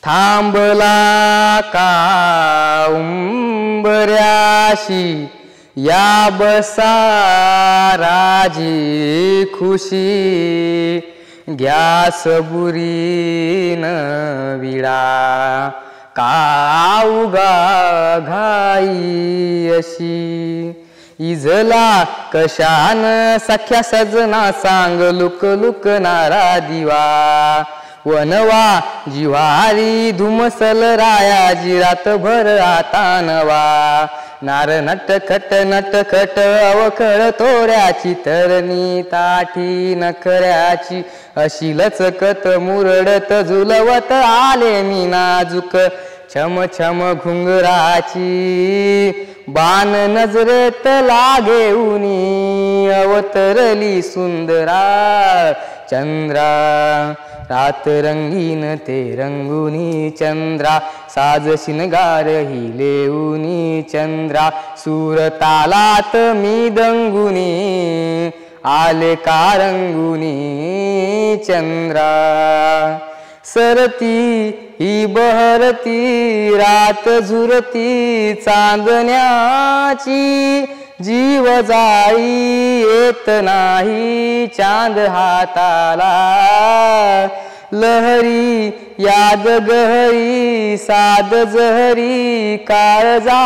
थांबला का उंबऱ्याशी या बसा राजी खुशी घ्या सबुरीन विडा का उगा घाई अशी इजला कशान सख्या सजना सांग लुक लुकणारा दिवा वनवा जिवारी धुमसल राया जिरात भर आता नवा नार नटखट नटखट अवखळ तोऱ्याची तरणी ताठी नखऱ्याची अशी लचकत मुरडत झुलवत आले मी नाजूक छम छम घुंगराची बाण नजरेत लागेऊनी अवतरली सुंदरा चंद्रा रात रंगीन ते रंगुनी चंद्रा साज शिनगार ही लेऊनी चंद्रा सूर तालात मी दंगुनी आले का रंगुनी चंद्रा सरती ही बहरती रात झुरती चांदण्याची जीव जाई येत नाही चांद हाताला लहरी याद गहरी साद जहरी काळजा